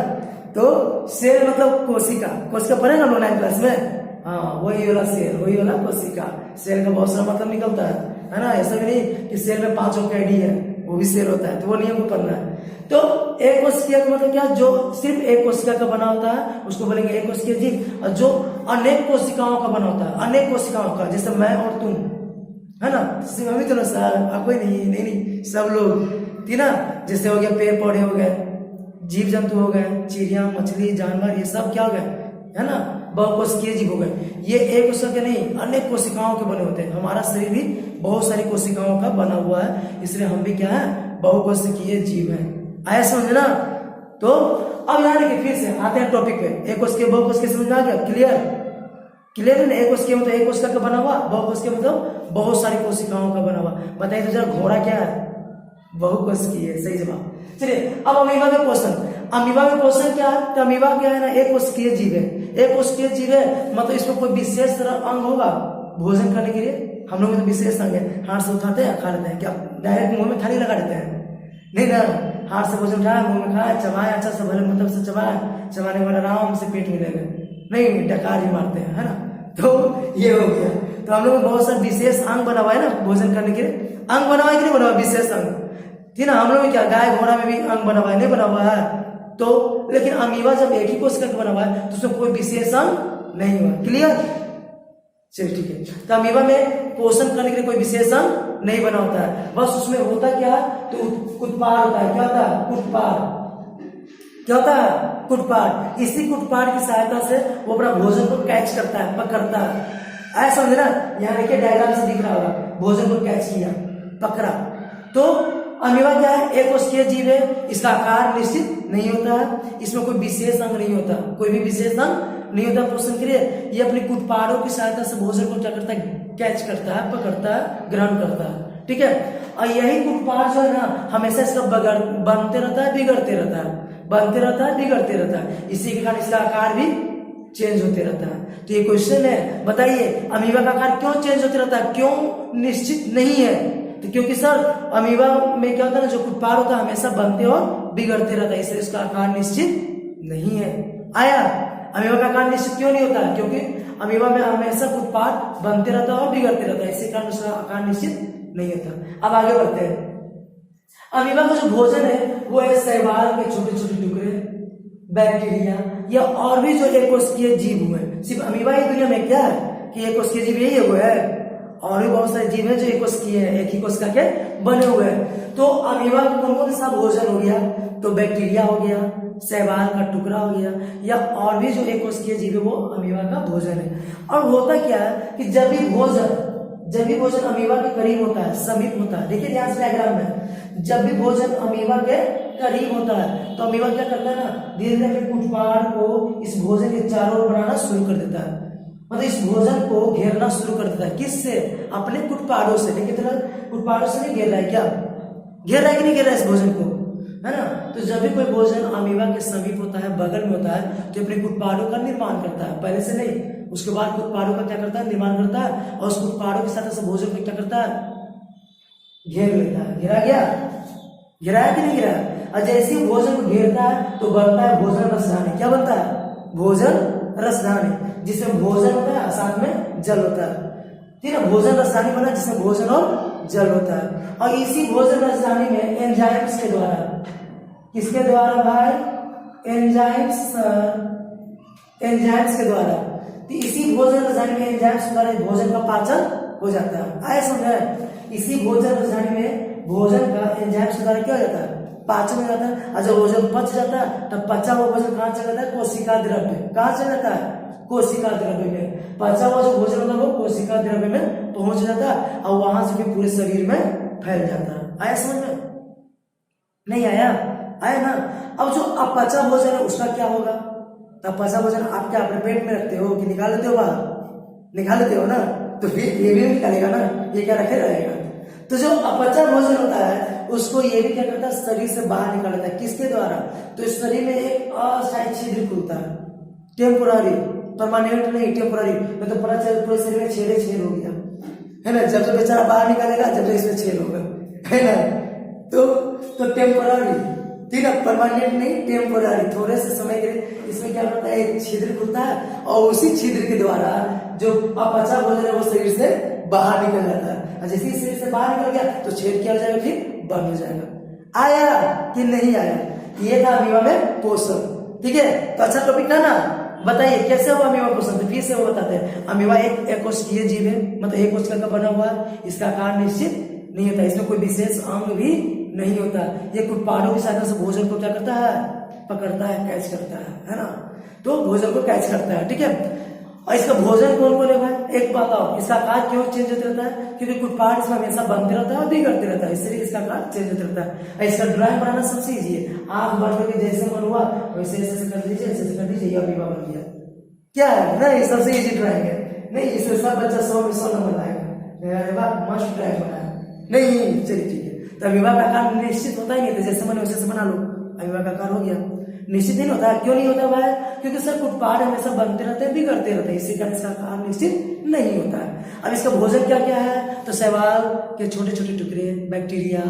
तो सेल मतलब कोशिका, कोशिका पढ़े ना 9th क्लास में, हाँ वही वाला सेल, वही वाला कोशिका। सेल का बहुत सारा मतलब निकलता है ना। ऐसा भी नहीं कि सेल में 5 कैडी है, वो भी सेल होता है, तो वो नियम को पढ़ना है। तो एक कोशिका का मतलब क्या, जो सिर्फ एक कोशिका का बना होता है उसको बोलेंगे एक कोशिकीय जीव। और जो अनेक कोशिकाओं का बना होता है, अनेक कोशिकाओं का, जैसे मैं और तुम है ना, सिर्फ हम ही तो ना सर, कोई नहीं, सब लोग थी ना। जैसे हो गया पेड़ पौधे हो गए, जीव जंतु हो गए, चिड़िया मछली जानवर, ये सब क्या हो गए, है ना, बहुकोशिकीय जीव हो गए। ये एक कोशिका के नहीं, अनेक कोशिकाओं के बने होते हैं। हमारा शरीर भी बहुत सारी कोशिकाओं का बना हुआ है, इसलिए हम भी क्या है, बहुकोशिकीय जीव है। आया समझ ना। तो अब यहाँ देखिए फिर से आते हैं टॉपिक पे। एक कोशिकीय बहुकोशिकीय समझ में आ गया, क्लियर है ना। एक कोशिकीय मतलब एक कोशिका का बना हुआ, बहुकोशिकीय मतलब बहुत सारी कोशिकाओं का बना हुआ। बताइए तो जरा घोड़ा क्या है, बहुकोशिकीय, सही जवाब। चलिए अब अमीबा में पोषण, अमीबा में पोषण क्या है, तो अमीबा क्या है ना, एक कोशिकीय जीव है। एक कोशिकीय जीव है मतलब इसमें कोई विशेष तरह अंग होगा भोजन करने के लिए। हम लोग में तो विशेष अंग है, हाथ से उठाते हैं खा लेते हैं, क्या डायरेक्ट मुंह में थाली लगा देते हैं, नहीं ना। हाथ से भोजन उठाया, मुंह में खाया, चबाया, अच्छा से भले मतलब से चबाया, चबाने के बाद आराम से पेट मिलेगा, नहीं डकार ही मारते हैं, है ना। तो ये हो गया। तो हम लोग में बहुत सारे विशेष अंग बना हुआ है ना भोजन करने के लिए। अंग बना हुआ है कि नहीं बना हुआ, विशेष अंग थी ना। हम लोग में क्या गाय घोड़ा में भी अंग बना हुआ है, नहीं बना हुआ है। तो लेकिन अमीबा जब एक ही कोशिका का बना हुआ है तो उसमें कोई विशेष अंग नहीं हुआ, क्लियर। चलिए ठीक है। तो अमीबा में पोषण करने के लिए कोई विशेष अंग नहीं बना होता है, बस उसमें होता क्या है, तो कुटपार होता है। क्या होता है, कुटपार। क्या होता है, कुटपार। इसी कुटपार की सहायता से वो अपना भोजन को कैच करता है, पकड़ता है। ऐसा समझना, यहाँ देखिए डायग्राम से दिख रहा होगा, भोजन को कैच किया, पकड़ा। तो अमीबा क्या है, एक कोशिकीय जीव है, इसका आकार निश्चित नहीं होता है, इसमें कोई विशेष अंग नहीं होता, कोई भी विशेष अंग नहीं होता पोषण के लिए। ये अपनी कुटपाड़ों की सहायता से भोजन को क्या करता है, कैच करता है, पकड़ता है, ग्रहण करता है, ठीक है। और यही कुटपाड़ जो है ना हमेशा इसका बनते रहता है, बिगड़ते रहता है, बनते रहता है, बिगड़ते रहता है, इसी के कारण इसका आकार भी चेंज होते रहता है। तो ये क्वेश्चन है, बताइए अमीबा का आकार क्यों चेंज होते रहता है, क्यों निश्चित नहीं है? तो क्योंकि सर अमीबा में क्या होता है ना, जो कुटपाड़ होता है हमेशा बनते और बिगड़ते रहता है, इसलिए इसका आकार निश्चित नहीं है। आया, अमीबा का आकार निश्चित क्यों नहीं होता? क्योंकि अमीबा में हमेशा कुटपाड़ बनते रहता है और बिगड़ते रहता है, इसी कारण उसका आकार निश्चित नहीं होता। अब आगे बढ़ते हैं। अमीबा का जो भोजन है वो है शैवाल के छोटे छोटे टुकड़े, बैक्टीरिया या और भी जो एकोष्ठीय जीव हुए। सिर्फ अमीबा ही दुनिया में क्या है कि एकोष्ठीय जीव यही हुए है, और भी बहुत सारे जीव है जो एकोष्ठीय है, एक ही कोशिका के बने हुए हैं। तो अमीबा का कौन कौन सा भोजन हो गया? तो बैक्टीरिया हो गया, शैवाल का टुकड़ा हो गया, या और भी जो एकोष्ठीय जीव है वो अमीबा का भोजन है। और होता क्या है कि जब भी भोजन अमीबा के करीब होता है, समीप होता है, देखिए ध्यान से डायग्राम में, जब भी भोजन अमीबा के करीब होता है तो अमीबा क्या करता है ना, धीरे धीरे अपने कुटपाड़ को इस भोजन के चारों ओर बनाना शुरू कर देता है, मतलब इस भोजन को घेरना शुरू कर देता है। किससे? अपने कुटपाड़ों से। लेकिन तरह कुटपाड़ों से नहीं घेर रहा है, क्या घेर रहा है कि नहीं घेर रहा है इस भोजन को, है ना। तो जब भी कोई भोजन अमीबा के समीप होता है, बगल में होता है, तो अपने कुटपाड़ों का निर्माण करता है, पहले से नहीं, उसके बाद कुटपाड़ों का क्या करता है, निर्माण करता है, और उस कुटपाड़ों के साथ ऐसे भोजन को क्या करता है, घेर लेता है। घेरा गया, घेराया कि नहीं घेरा? और जैसे ही भोजन को घेरता है तो बनता है भोजन रसधानी। क्या बनता है? भोजन रसधानी, जिसमें भोजन होता है साथ में जल होता है, ठीक है। भोजन रसधानी बना जिसमें भोजन और जल होता है। और इसी भोजन रसधानी में एंजाइम्स के द्वारा, किसके द्वारा भाई? एंजाइम्स के द्वारा। तो इसी भोजन रसधानी में एंजाइम्स के द्वारा भोजन का पाचन हो जाता है। आया समझ? इसी भोजन रसधानी में भोजन का एंजाइम्स के द्वारा क्या हो जाता है, पाचन हो जाता है। और जब भोजन पच जाता है तब पचा हुआ भोजन कहाँ चला जाता है? कोशिका द्रव्य। कहाँ चला जाता है? कोशिका द्रव्य में। पचा हुआ जो भोजन होता है वो कोशिका द्रव्य में पहुंच जाता है और वहां से भी पूरे शरीर में फैल जाता है। आया समझ में? नहीं आया? आया ना। अब जो अपचा भोजन है उसका क्या होगा? अपचा भोजन आप क्या अपने पेट में रखते हो कि निकाल लेते हो बाहर? निकाल लेते हो ना, तो फिर ये भी निकालेगा ना, ये क्या रखे रहेगा। तो जो अपचा भोजन होता है उसको ये भी क्या करता है, शरीर से बाहर निकाल लेता है। किसके द्वारा? तो इस शरीर में एक अस्थायी छिद्र खुलता है, टेम्पोररी, परमानेंट नहीं, टेम्पोररी। तो पूरे शरीर में छेद हो गया, है ना। जब बेचारा बाहर निकालेगा जब इसमें छेद होगा, है ना। तो टेम्पोररी, ठीक है, परमानेंट नहीं, टेम्पोररी, थोड़े से समय के लिए इसमें क्या होता है, एक छिद्र खुलता है और उसी छिद्र के द्वारा जो अपचा भोजन है वो शरीर से बाहर निकल जाता है। जैसे ही शरीर से बाहर निकल गया तो छेद क्या हो जाएगा, फिर बंद हो जाएगा। आया कि नहीं आया? ये था अमीबा में पोषण, ठीक है। तो अच्छा टॉपिक था ना। बताइए कैसे हुआ अमीबा पोषण? तो फिर से वो बताते हैं। अमीबा एक एकोष्ठीय जीव है, मतलब एक कोशिका का बना हुआ है, इसका आकार निश्चित नहीं होता, इसमें कोई विशेष अंग भी नहीं होता। ये कुटपाड़ों की सहायता से भोजन को क्या करता है, पकड़ता है, कैच करता है ना। तो भोजन को कैच करता है, ठीक है। और इसका भोजन कौन कौन है भाई? एक बात और, इसका आकार क्यों चेंज होते रहता है? क्योंकि कुटपाड़ इसमें हमेशा बनते रहता है और बिगड़ते रहता है, इसलिए इसका आकार चेंज होते रहता है। इसका ड्राइंग बनाना सबसे इजी है, आंख बंद करके जैसे मन हुआ वैसे ऐसे कर दीजिए, ऐसे कर दीजिए, ये अमीबा बन गया। क्या है? नहीं, सबसे इजी ड्राइंग है। नहीं, इससे सब बच्चा 100 में 100 नंबर लाएगा। मस्त ड्राइंग बनाया नहीं, चलिए ठीक है। तो अमीबा का आकार निश्चित होता ही नहीं था, जैसे मन वैसे बना लो, अमीबा का आकार हो गया। निश्चित नहीं होता। क्यों नहीं होता भाई? क्योंकि सर कुटपाड़ हमेशा बनते रहते हैं, बिगड़ते रहते हैं, इसी कारण इसका आकार निश्चित नहीं होता है। अब इसका भोजन क्या क्या है? तो शैवाल के छोटे छोटे टुकड़े, बैक्टीरिया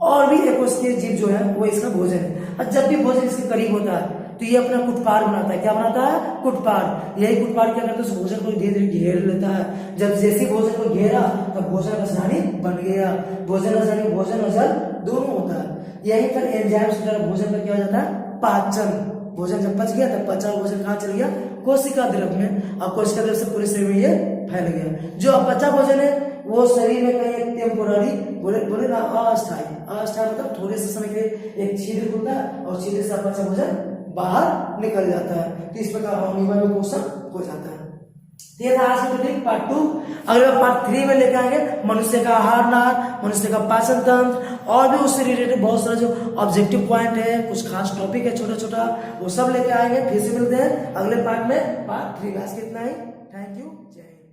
और भी एकोष्ठीय जीव जो है वो इसका भोजन है। और जब भी भोजन इसके करीब होता है तो ये अपना कुटपाड़ बनाता है। क्या बनाता है? कुटपाड़। यही कुटपाड़ क्या करता है, उस भोजन को धीरे धीरे घेर लेता है। जब जैसे भोजन को घेरा तब भोजन रसधानी बन गया। भोजन रसधानी, भोजन और जल दोनों होता है। यही पर एंजाइम्स के द्वारा भोजन का क्या हो जाता है, पाचन। भोजन जब पच गया तब पचा भोजन कहाँ चल गया, कोशिका द्रव्य में, और कोशिका द्रव्य से पूरे शरीर में ये फैल गया। जो अपचा भोजन है वो शरीर में कहीं एक टेम्पोररी, बोले ना अस्थायी मतलब थोड़े से समय के लिए एक छिद्र खुलता है और छिद्र से अपचा भोजन बाहर निकल जाता है। तो इस प्रकार अमीबा में पोषण हो जाता है। ये था आज की टॉपिक पार्ट 2। अगले पार्ट 3 में लेकर आएंगे मनुष्य का आहार नार, मनुष्य का पाचन तंत्र और भी उससे रिलेटेड बहुत सारा जो ऑब्जेक्टिव पॉइंट है, कुछ खास टॉपिक है छोटा छोटा, वो सब लेके आएंगे। फिर से मिलते हैं अगले पार्ट में, पार्ट 3। आज कितना ही, थैंक यू, जय हिंद।